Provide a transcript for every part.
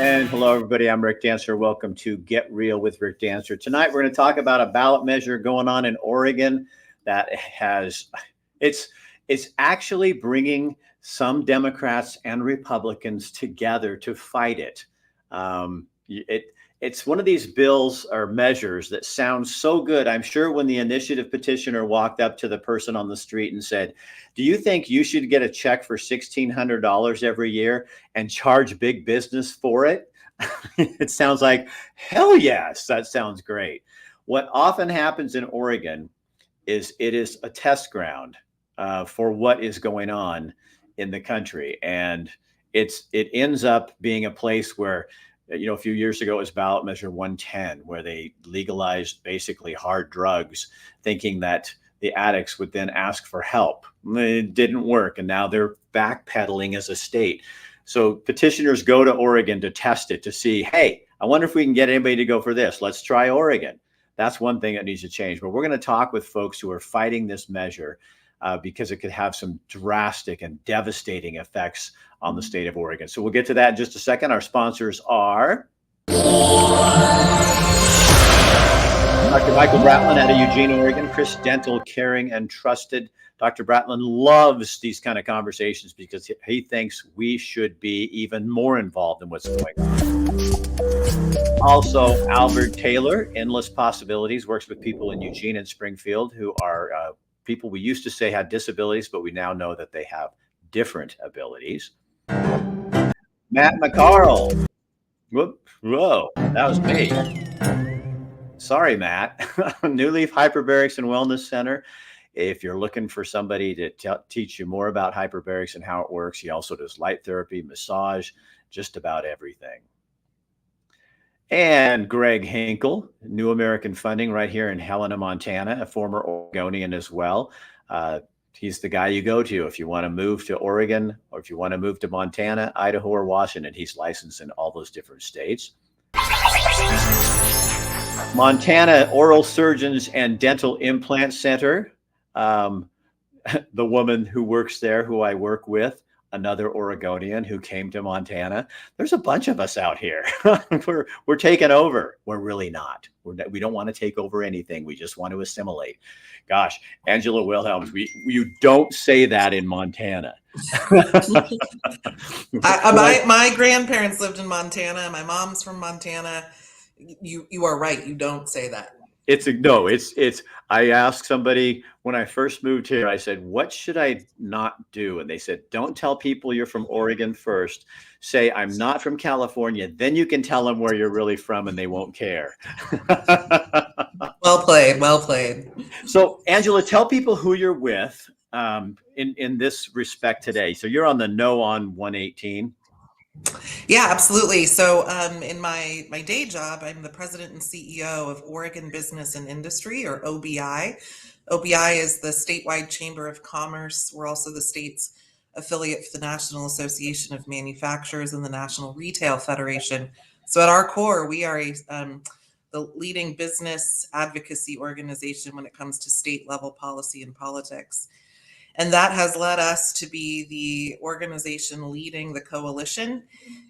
And hello, everybody. I'm Rick Dancer. Welcome to Get Real with Rick Dancer. Tonight, we're going to talk about a ballot measure going on in Oregon that it's actually bringing some Democrats and Republicans together to fight it. It's one of these bills or measures that sounds so good. I'm sure when the initiative petitioner walked up to the person on the street and said, "Do you think you should get a check for $1,600 every year and charge big business for it?" It sounds like, hell yes, that sounds great. What often happens in Oregon is it is a test ground for what is going on in the country. And it ends up being a place where, a few years ago, it was ballot measure 110, where they legalized basically hard drugs, thinking that the addicts would then ask for help. It didn't work. And now they're backpedaling as a state. So petitioners go to Oregon to test it, to see, hey, I wonder if we can get anybody to go for this. Let's try Oregon. That's one thing that needs to change. But we're going to talk with folks who are fighting this measure because it could have some drastic and devastating effects on the state of Oregon. So we'll get to that in just a second. Our sponsors are Dr. Michael Bratlin out of Eugene, Oregon. Chris Dental, caring and trusted. Dr. Bratlin loves these kind of conversations because he thinks we should be even more involved in what's going on. Also, Albert Taylor, Endless Possibilities, works with people in Eugene and Springfield who are people we used to say had disabilities, but we now know that they have different abilities. Matt McCarl. Whoa, that was me. Sorry, Matt. New Leaf Hyperbarics and Wellness Center. If you're looking for somebody to teach you more about hyperbarics and how it works, he also does light therapy, massage, just about everything. And Greg Hinkle, New American Funding right here in Helena, Montana, a former Oregonian as well. He's the guy you go to if you want to move to Oregon or if you want to move to Montana, Idaho, or Washington. He's licensed in all those different states. Montana Oral Surgeons and Dental Implant Center. The woman who works there, who I work with, another Oregonian who came to Montana. There's a bunch of us out here. we're taking over. We're really not. We don't want to take over anything. We just want to assimilate. Gosh, Angela Wilhelms, you don't say that in Montana. My grandparents lived in Montana. My mom's from Montana. You are right. You don't say that. I asked somebody when I first moved here, I said, what should I not do? And they said, don't tell people you're from Oregon first. Say, I'm not from California. Then you can tell them where you're really from and they won't care. Well played. Well played. So, Angela, tell people who you're with in this respect today. So you're on the No on 118. Yeah, absolutely. So in my day job, I'm the president and CEO of Oregon Business and Industry, or OBI. OBI is the statewide chamber of commerce. We're also the state's affiliate for the National Association of Manufacturers and the National Retail Federation. So at our core, we are the leading business advocacy organization when it comes to state level policy and politics. And that has led us to be the organization leading the coalition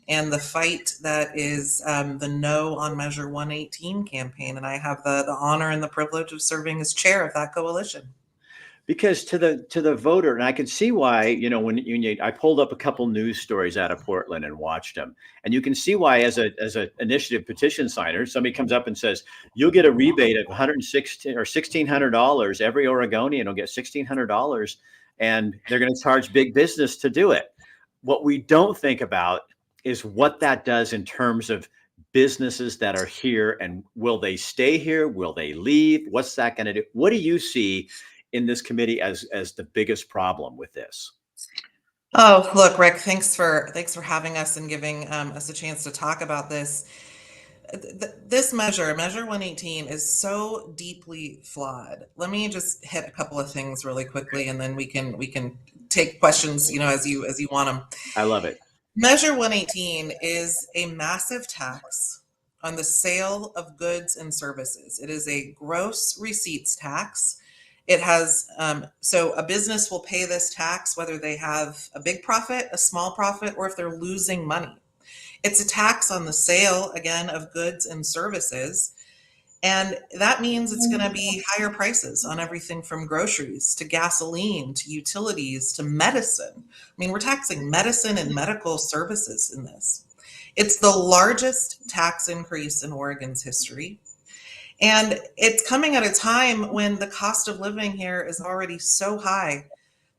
and the fight that is the No on Measure 118 campaign. And I have the honor and the privilege of serving as chair of that coalition. Because to the voter, and I can see why, I pulled up a couple news stories out of Portland and watched them, and you can see why as an initiative petition signer, somebody comes up and says, you'll get a rebate of $116 or $1,600. Every Oregonian will get $1,600, and they're going to charge big business to do it. What we don't think about is what that does in terms of businesses that are here, and will they stay here? Will they leave? What's that going to do? What do you see in this committee as the biggest problem with this? Oh, look, Rick, thanks for having us and giving us a chance to talk about this. This measure 118, is so deeply flawed. Let me just hit a couple of things really quickly, and then we can take questions, as you want them. I love it. Measure 118 is a massive tax on the sale of goods and services. It is a gross receipts tax. It has, so a business will pay this tax whether they have a big profit, a small profit, or if they're losing money. It's a tax on the sale, again, of goods and services. And that means it's going to be higher prices on everything from groceries to gasoline to utilities to medicine. I mean, we're taxing medicine and medical services in this. It's the largest tax increase in Oregon's history. And it's coming at a time when the cost of living here is already so high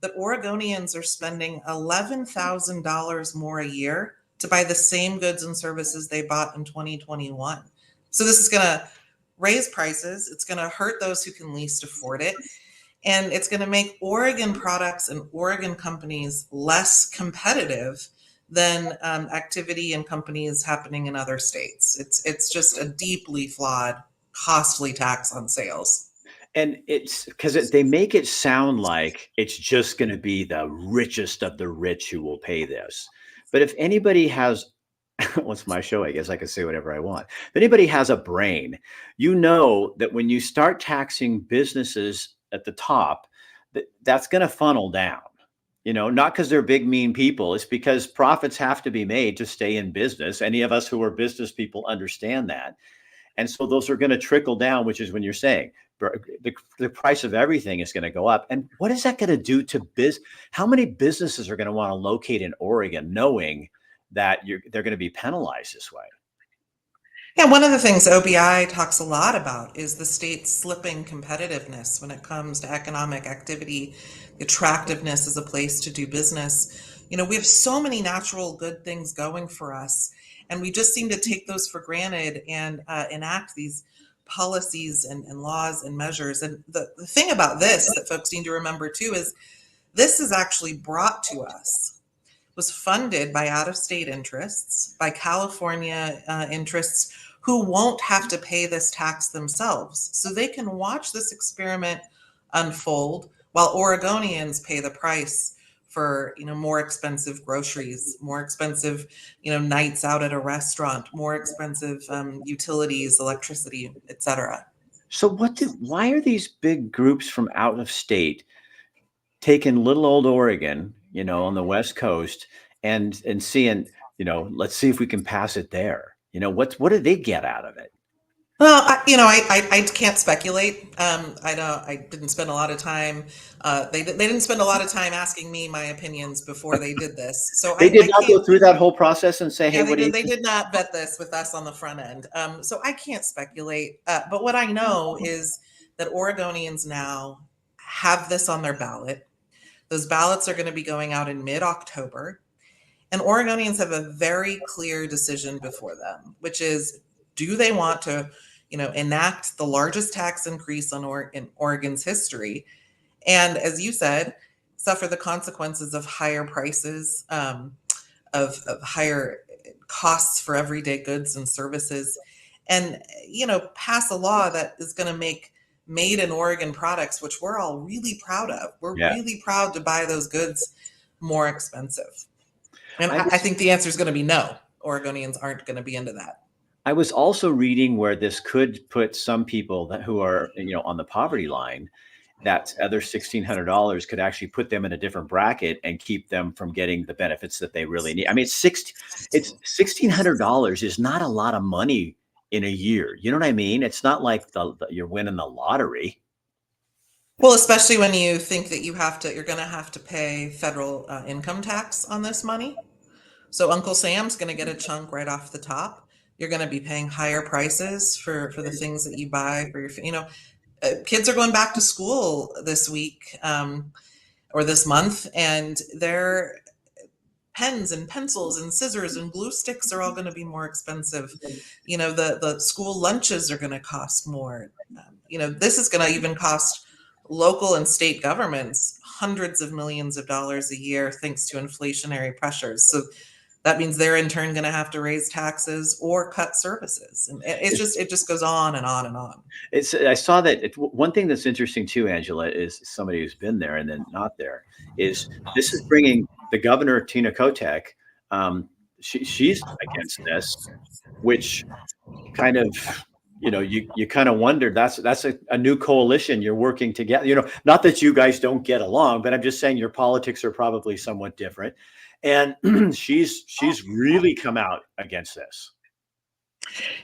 that Oregonians are spending $11,000 more a year to buy the same goods and services they bought in 2021. So this is going to raise prices. It's going to hurt those who can least afford it. And it's going to make Oregon products and Oregon companies less competitive than activity and companies happening in other states. It's just a deeply flawed, costly tax on sales. And it's because they make it sound like it's just going to be the richest of the rich who will pay this. But if anybody has, what's my show? I guess I can say whatever I want. If anybody has a brain, you know that when you start taxing businesses at the top, that's going to funnel down. Not because they're big, mean people. It's because profits have to be made to stay in business. Any of us who are business people understand that. And so those are going to trickle down, which is when you're saying the price of everything is going to go up. And what is that going to do to how many businesses are going to want to locate in Oregon knowing that they're going to be penalized this way? Yeah, one of the things OBI talks a lot about is the state's slipping competitiveness when it comes to economic activity, attractiveness as a place to do business. We have so many natural good things going for us, and we just seem to take those for granted and enact these policies and laws and measures. And the thing about this that folks need to remember too is this is actually brought to us, was funded by out-of-state interests, by California interests who won't have to pay this tax themselves. So they can watch this experiment unfold while Oregonians pay the price for more expensive groceries, more expensive nights out at a restaurant, more expensive utilities, electricity, etc. So why are these big groups from out of state taking little old Oregon, on the West Coast and seeing, let's see if we can pass it there? What do they get out of it? Well, I can't speculate. I didn't spend a lot of time. They didn't spend a lot of time asking me my opinions before they did this. So They did not can't go through that whole process and say, "Hey, Yeah, what do you?" they did not vet this with us on the front end. So I can't speculate. But what I know is that Oregonians now have this on their ballot. Those ballots are going to be going out in mid-October. And Oregonians have a very clear decision before them, which is, do they want to, enact the largest tax increase in Oregon's history? And as you said, suffer the consequences of higher prices, of higher costs for everyday goods and services, and pass a law that is going to make made in Oregon products, which we're all really proud of. We're really proud to buy those goods more expensive. And I think the answer is going to be no. Oregonians aren't going to be into that. I was also reading where this could put some people who are, on the poverty line, that other $1,600 could actually put them in a different bracket and keep them from getting the benefits that they really need. I mean, it's $1,600 is not a lot of money in a year. You know what I mean? It's not like you're winning the lottery. Well, especially when you think that you're going to have to pay federal income tax on this money. So Uncle Sam's going to get a chunk right off the top. You're going to be paying higher prices for the things that you buy for your, kids are going back to school this week or this month, and their pens and pencils and scissors and glue sticks are all going to be more expensive. The school lunches are going to cost more. This is going to even cost local and state governments hundreds of millions of dollars a year thanks to inflationary pressures. So that means they're in turn going to have to raise taxes or cut services. And it just goes on and on and on. I saw that one thing that's interesting too, Angela, is somebody who's been there and then not there, is this is bringing the governor, Tina Kotek. She's against this, which kind of, you kind of wondered, that's a new coalition you're working together. Not that you guys don't get along, but I'm just saying your politics are probably somewhat different. And she's really come out against this.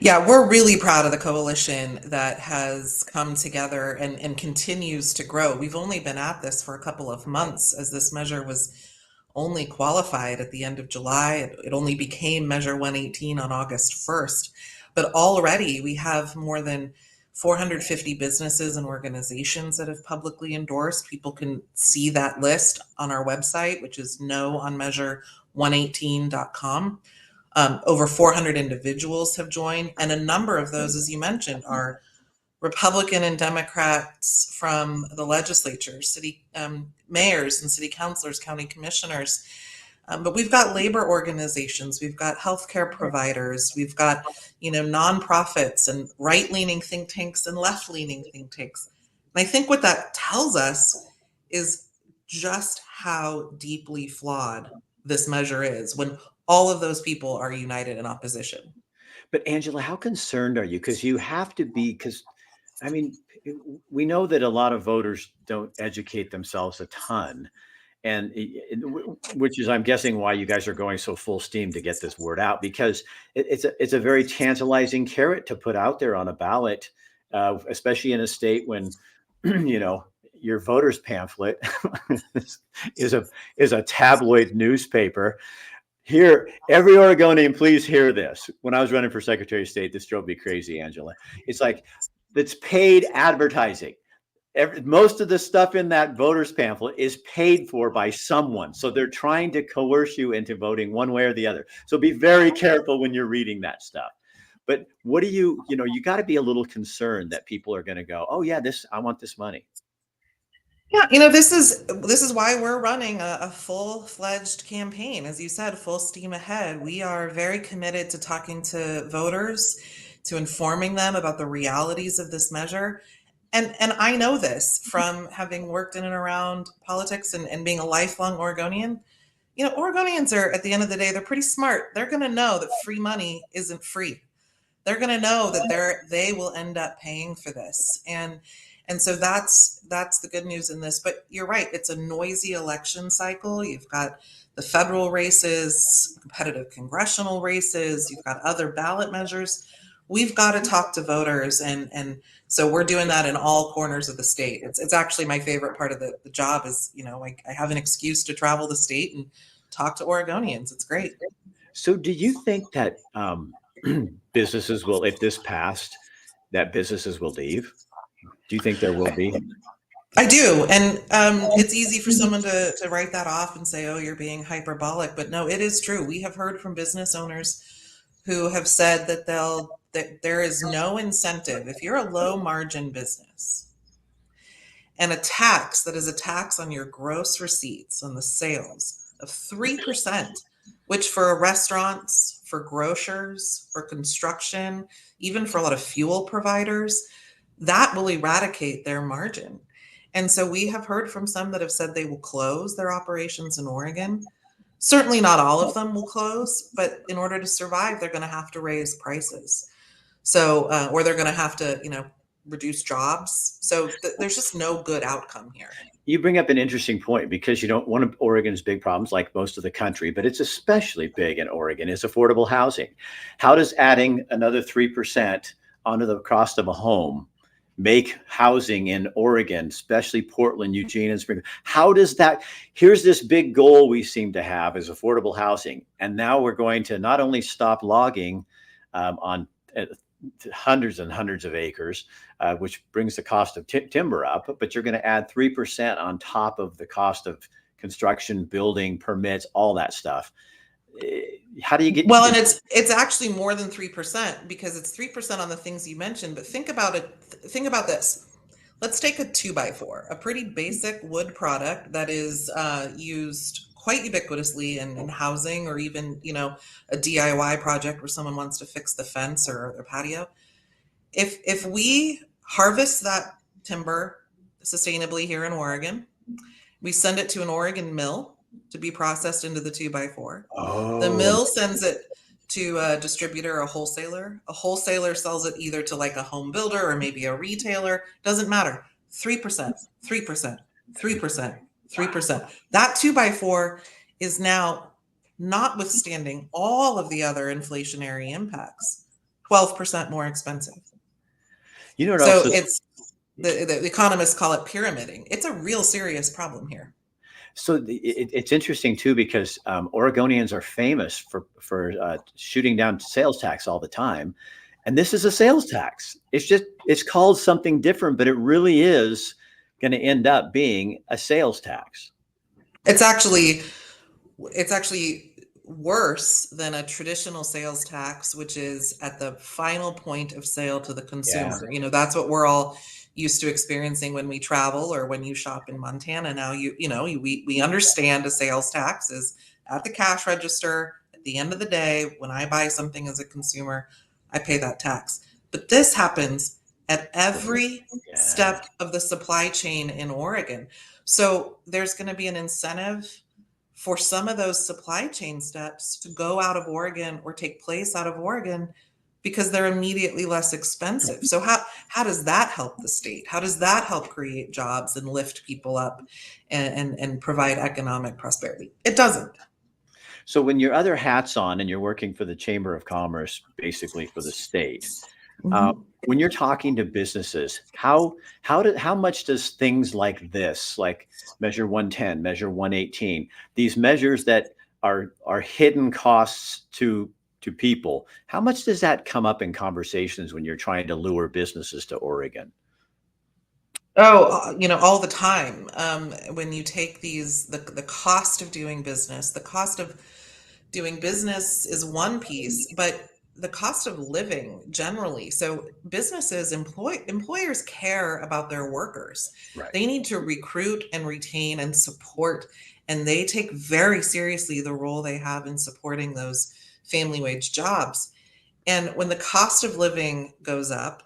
Yeah, we're really proud of the coalition that has come together and continues to grow. We've only been at this for a couple of months, as this measure was only qualified at the end of July. It only became Measure 118 on August 1st. But already we have more than 450 businesses and organizations that have publicly endorsed. People can see that list on our website, which is noonmeasure118.com. Over 400 individuals have joined, and a number of those, as you mentioned, are Republican and Democrats from the legislature, city mayors and city councilors, county commissioners. But we've got labor organizations, we've got healthcare providers, we've got nonprofits and right-leaning think tanks and left-leaning think tanks. And I think what that tells us is just how deeply flawed this measure is when all of those people are united in opposition. But Angela, how concerned are you? Because you have to be, because I mean, we know that a lot of voters don't educate themselves a ton. And which is, I'm guessing, why you guys are going so full steam to get this word out, because it's a very tantalizing carrot to put out there on a ballot, especially in a state when, your voters pamphlet is a tabloid newspaper. Here, every Oregonian, please hear this. When I was running for Secretary of State, this drove me crazy, Angela. It's like, it's paid advertising. Most of the stuff in that voters pamphlet is paid for by someone. So they're trying to coerce you into voting one way or the other. So be very careful when you're reading that stuff. But what do you got to be a little concerned that people are going to go, oh yeah, I want this money. Yeah, this is why we're running a full-fledged campaign. As you said, full steam ahead. We are very committed to talking to voters, to informing them about the realities of this measure. And I know this from having worked in and around politics and being a lifelong Oregonian. Oregonians are, at the end of the day, they're pretty smart. They're going to know that free money isn't free. They're going to know that they will end up paying for this. And so that's the good news in this. But you're right, it's a noisy election cycle. You've got the federal races, competitive congressional races, you've got other ballot measures. We've got to talk to voters, and so we're doing that in all corners of the state. It's actually my favorite part of the job is, I have an excuse to travel the state and talk to Oregonians. It's great. So do you think that businesses will, if this passed, that businesses will leave? Do you think there will be? I do. And it's easy for someone to write that off and say, oh, you're being hyperbolic. But no, it is true. We have heard from business owners who have said that there is no incentive. If you're a low margin business and a tax that is a tax on your gross receipts on the sales of 3%, which for restaurants, for grocers, for construction, even for a lot of fuel providers, that will eradicate their margin. And so we have heard from some that have said they will close their operations in Oregon. Certainly not all of them will close, but in order to survive, they're going to have to raise prices. So, or they're going to have to, reduce jobs. So there's just no good outcome here. You bring up an interesting point, because one of Oregon's big problems, like most of the country, but it's especially big in Oregon, is affordable housing. How does adding another 3% onto the cost of a home make housing in Oregon, especially Portland, Eugene, and Springfield? How does that? Here's this big goal we seem to have, is affordable housing, and now we're going to not only stop logging on hundreds and hundreds of acres, which brings the cost of timber up, but you're going to add 3% on top of the cost of construction, building permits, all that stuff. How do you get? Well, and it's actually more than 3%, because it's 3% on the things you mentioned. But think about it. Think about this. Let's take a 2x4, a pretty basic wood product that is used quite ubiquitously in housing, or even, a DIY project where someone wants to fix the fence or their patio. If we harvest that timber sustainably here in Oregon, we send it to an Oregon mill to be processed into the 2x4. The Oh, mill sends it to a distributor, a wholesaler. A wholesaler sells it either to like a home builder or maybe a retailer. Doesn't matter. 3%, 3%, 3%, 3%. That 2x4 is now, notwithstanding all of the other inflationary impacts, 12% more expensive. you know what So also? it's the economists call it pyramiding. It's a real serious problem here. So it's interesting too, because Oregonians are famous for shooting down sales tax all the time, and this is a sales tax. It's called something different, but it really is going to end up being a sales tax. It's actually it's actually worse than a traditional sales tax, which is at the final point of sale to the Yeah. consumer. That's what we're all used to experiencing when we travel or when you shop in Montana. Now, we understand a sales tax is at the cash register. At the end of the day, when I buy something as a consumer, I pay that tax. But this happens at every Yeah. step of the supply chain in Oregon. So there's going to be an incentive for some of those supply chain steps to go out of Oregon or take place out of Oregon because they're immediately less expensive. So how does that help the state? How does that help create jobs and lift people up and provide economic prosperity? It doesn't. So when your other hat's on and you're working for the Chamber of Commerce, basically for the state, uh, Mhm. when you're talking to businesses, how much does things like this, like Measure 110, Measure 118, these measures that are hidden costs to people, how much does that come up in conversations when you're trying to lure businesses to Oregon? Oh, all the time. When you take the cost of doing business, the cost of doing business is one piece, but the cost of living generally. So employers care about their workers. Right. They need to recruit and retain and support, and they take very seriously the role they have in supporting those family wage jobs. And when the cost of living goes up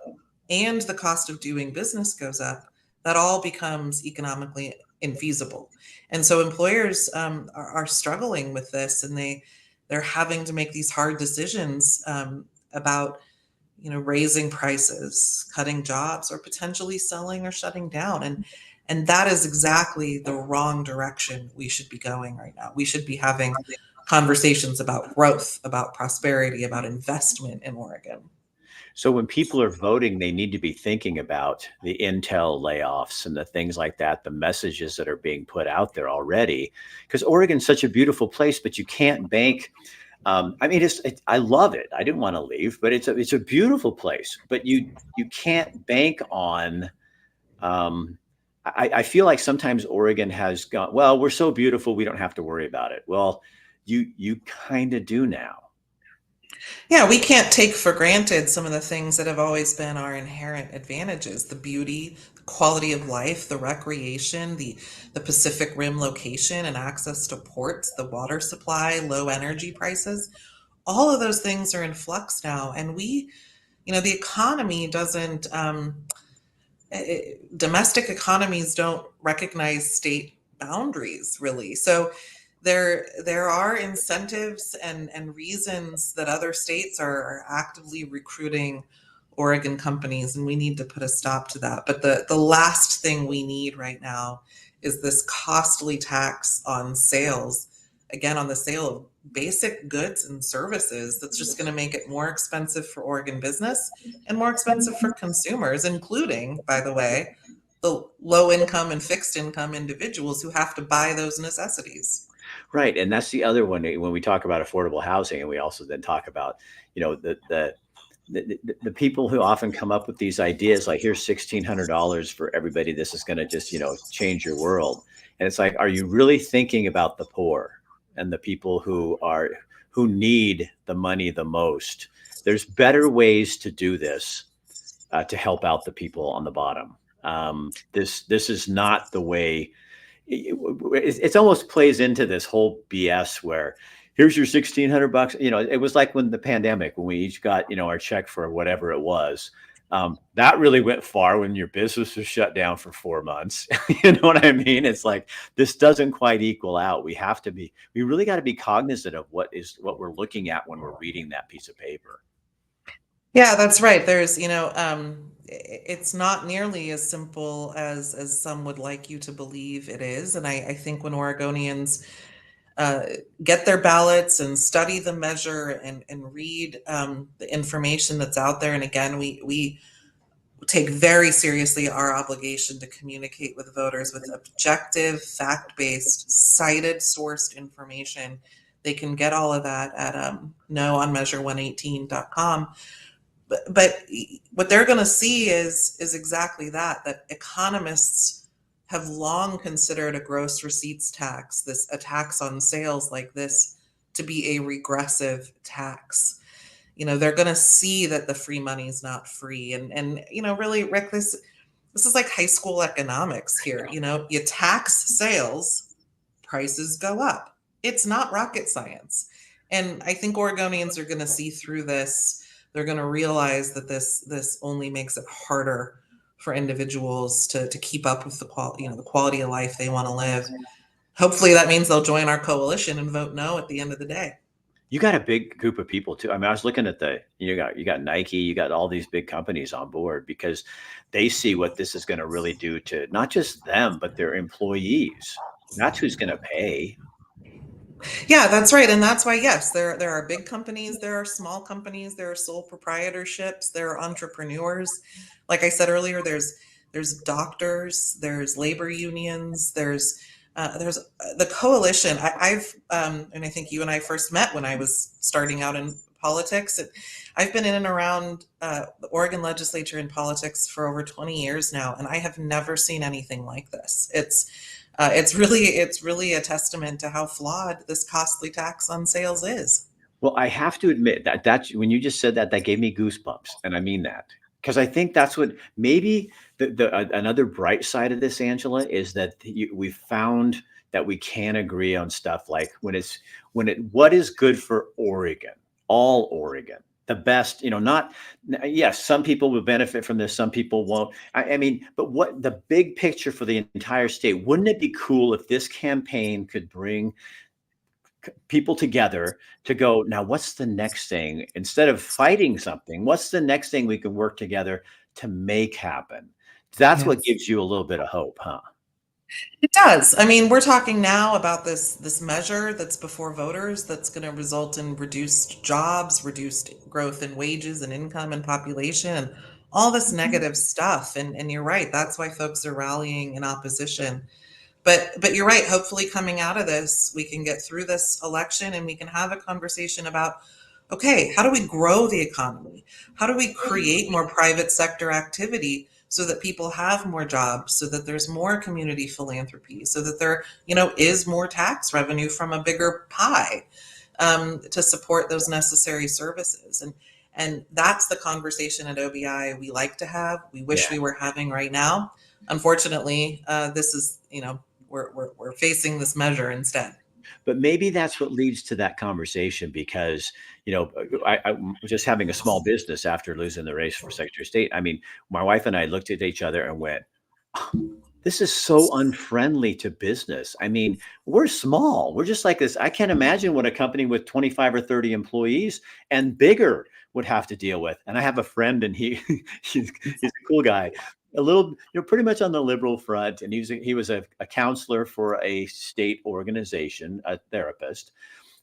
and the cost of doing business goes up, that all becomes economically infeasible. And so employers are struggling with this, and they're having to make these hard decisions about raising prices, cutting jobs, or potentially selling or shutting down. And that is exactly the wrong direction we should be going right now. We should be having conversations about growth, about prosperity, about investment in Oregon. So when people are voting, they need to be thinking about the Intel layoffs and the things like that, the messages that are being put out there already. Because Oregon's such a beautiful place, but you can't bank. I mean, I love it. I didn't want to leave, but it's a beautiful place. But you can't bank on. Um, I feel like sometimes Oregon has gone, well, we're so beautiful, we don't have to worry about it. Well, you kind of do now. Yeah, we can't take for granted some of the things that have always been our inherent advantages: the beauty, the quality of life, the recreation, the Pacific Rim location and access to ports, the water supply, low energy prices. All of those things are in flux now. And the economy doesn't, domestic economies don't recognize state boundaries really. So there are incentives and reasons that other states are actively recruiting Oregon companies, and we need to put a stop to that. But the last thing we need right now is this costly tax on sales, again, on the sale of basic goods and services, that's just going to make it more expensive for Oregon business and more expensive for consumers, including, by the way, the low income and fixed income individuals who have to buy those necessities. Right, and that's the other one when we talk about affordable housing, and we also then talk about, the people who often come up with these ideas like, here's $1,600 for everybody. This is going to just, change your world. And it's like, are you really thinking about the poor and the people who need the money the most? There's better ways to do this to help out the people on the bottom. This is not the way. It's almost plays into this whole BS where here's your $1,600. It was like when the pandemic, when we each got, our check for whatever it was. That really went far when your business was shut down for 4 months. You know what I mean? It's like this doesn't quite equal out. We really got to be cognizant of what we're looking at when we're reading that piece of paper. Yeah, that's right. It's not nearly as simple as some would like you to believe it is. And I think when Oregonians uh, get their ballots and study the measure and read the information that's out there, and again, we take very seriously our obligation to communicate with voters with objective, fact-based, cited, sourced information. They can get all of that at noonmeasure118.com. But what they're going to see is exactly that economists have long considered a gross receipts tax, a tax on sales like this, to be a regressive tax. They're going to see that the free money is not free. And really, Rick, this is like high school economics here. You tax sales, prices go up. It's not rocket science. And I think Oregonians are going to see through this. They're going to realize that this only makes it harder for individuals to keep up with the quality of life they want to live. Hopefully that means they'll join our coalition and vote no at the end of the day. You got a big group of people too. I mean, I was looking at you got Nike, you got all these big companies on board because they see what this is going to really do to not just them, but their employees. That's who's going to pay. Yeah, that's right. And that's why, yes, there are big companies, there are small companies, there are sole proprietorships, there are entrepreneurs. Like I said earlier, there's doctors, there's labor unions, there's the coalition. I've and I think you and I first met when I was starting out in politics. I've been in and around the Oregon legislature in politics for over 20 years now, and I have never seen anything like this. It's really a testament to how flawed this costly tax on sales is. Well, I have to admit that when you just said that, that gave me goosebumps, and I mean that because I think that's what maybe another bright side of this, Angela, is that we found that we can agree on stuff like what is good for Oregon, all Oregon, the best. Not yes, some people will benefit from this, some people won't. I mean, but what the big picture for the entire state? Wouldn't it be cool if this campaign could bring people together to go, now what's the next thing, instead of fighting something, what's the next thing we can work together to make happen? That's what gives you a little bit of hope, huh? It does. I mean, we're talking now about this measure that's before voters that's going to result in reduced jobs, reduced growth in wages and income and population, and all this negative stuff. And you're right, that's why folks are rallying in opposition. But you're right. Hopefully, coming out of this, we can get through this election and we can have a conversation about, okay, how do we grow the economy? How do we create more private sector activity so that people have more jobs, so that there's more community philanthropy, so that there, is more tax revenue from a bigger pie to support those necessary services. And that's the conversation at OBI we like to have. We wish we were having right now. Unfortunately, this is, we're facing this measure instead. But maybe that's what leads to that conversation because, I was just having a small business after losing the race for Secretary of State. I mean, my wife and I looked at each other and went, this is so unfriendly to business. I mean, we're small. We're just like this. I can't imagine what a company with 25 or 30 employees and bigger would have to deal with. And I have a friend and he's a cool guy, a little, pretty much on the liberal front. And he was a counselor for a state organization, a therapist.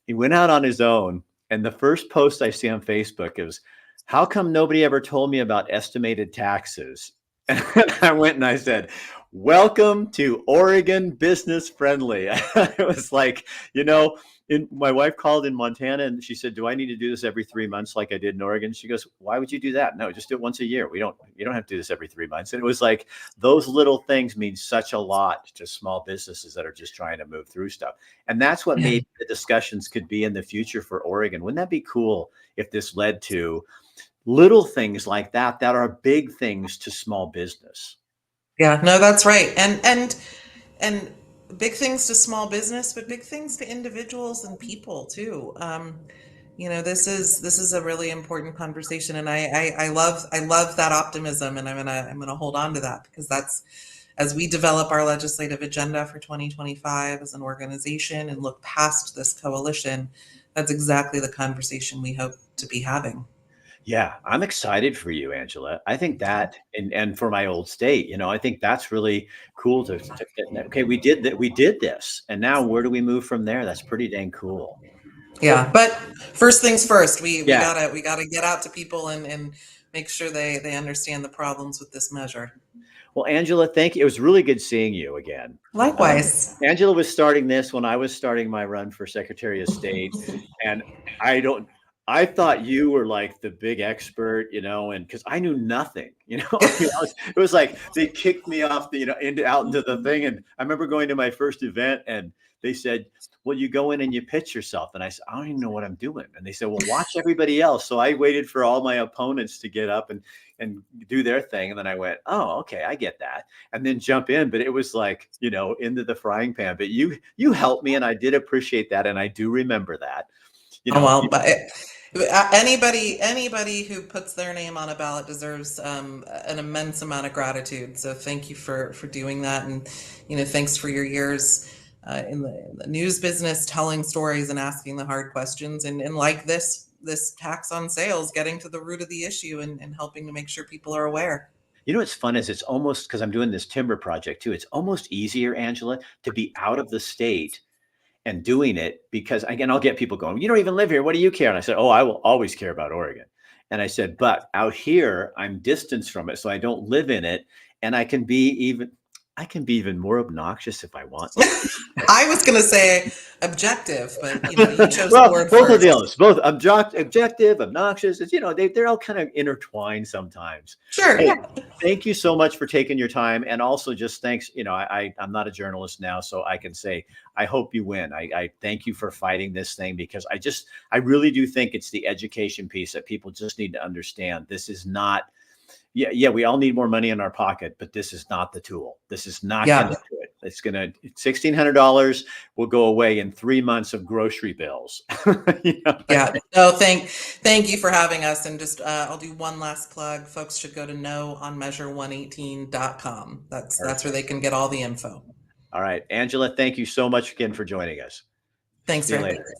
He went out on his own. And the first post I see on Facebook is, how come nobody ever told me about estimated taxes? And I went and I said, welcome to Oregon Business Friendly. It was like, my wife called in Montana and she said, do I need to do this every 3 months like I did in Oregon? She goes, why would you do that? No, just do it once a year. You don't have to do this every 3 months. And it was like, those little things mean such a lot to small businesses that are just trying to move through stuff. And that's what maybe the discussions could be in the future for Oregon. Wouldn't that be cool if this led to little things like that are big things to small business? Yeah, no, that's right. And big things to small business, but big things to individuals and people too. This is a really important conversation, and I love that optimism, and I'm gonna hold on to that because that's as we develop our legislative agenda for 2025 as an organization and look past this coalition, that's exactly the conversation we hope to be having. Yeah, I'm excited for you, Angela. I think that, and for my old state, I think that's really cool okay, we did that, we did this, and now where do we move from there? That's pretty dang cool. Well, Yeah, but first things first, we yeah. gotta get out to people and make sure they understand the problems with this measure. Well, Angela, thank you. It was really good seeing you again. Um, Likewise. Angela was starting this when I was starting my run for Secretary of State, and I don't. I thought you were like the big expert, and because I knew nothing, it was like they kicked me off out into the thing, and I remember going to my first event, and they said, "Well, you go in and you pitch yourself," and I said, "I don't even know what I'm doing," and they said, "Well, watch everybody else." So I waited for all my opponents to get up and do their thing. And then I went, oh, okay, I get that. And then jump in. But it was like, into the frying pan. But you helped me, and I did appreciate that. And I do remember that. You Oh know, well, but anybody who puts their name on a ballot deserves an immense amount of gratitude. So thank you for doing that, and thanks for your years in the news business, telling stories and asking the hard questions, and like this tax on sales, getting to the root of the issue and helping to make sure people are aware. what's fun is it's almost because I'm doing this timber project too. It's almost easier, Angela, to be out of the state and doing it because again, I'll get people going, you don't even live here. What do you care? And I said, oh, I will always care about Oregon. And I said, but out here, I'm distanced from it. So I don't live in it. And I can be even more obnoxious if I want to. I was going to say objective, but you chose the Well, word both of first. those, both objective, obnoxious. It's, they're all kind of intertwined sometimes. Sure. Hey, thank you so much for taking your time, and also just thanks. I'm not a journalist now, so I can say I hope you win. I thank you for fighting this thing because I really do think it's the education piece that people just need to understand. This is not. Yeah, we all need more money in our pocket, but this is not the tool. This is not going to Yeah. do it. It's going to $1,600 will go away in 3 months of grocery bills. Yeah. No, thank you for having us. And just I'll do one last plug. Folks should go to knowonmeasure118.com. That's where Perfect. they can get all the info. All right, Angela, thank you so much again for joining us. Thanks, See you Rick. later.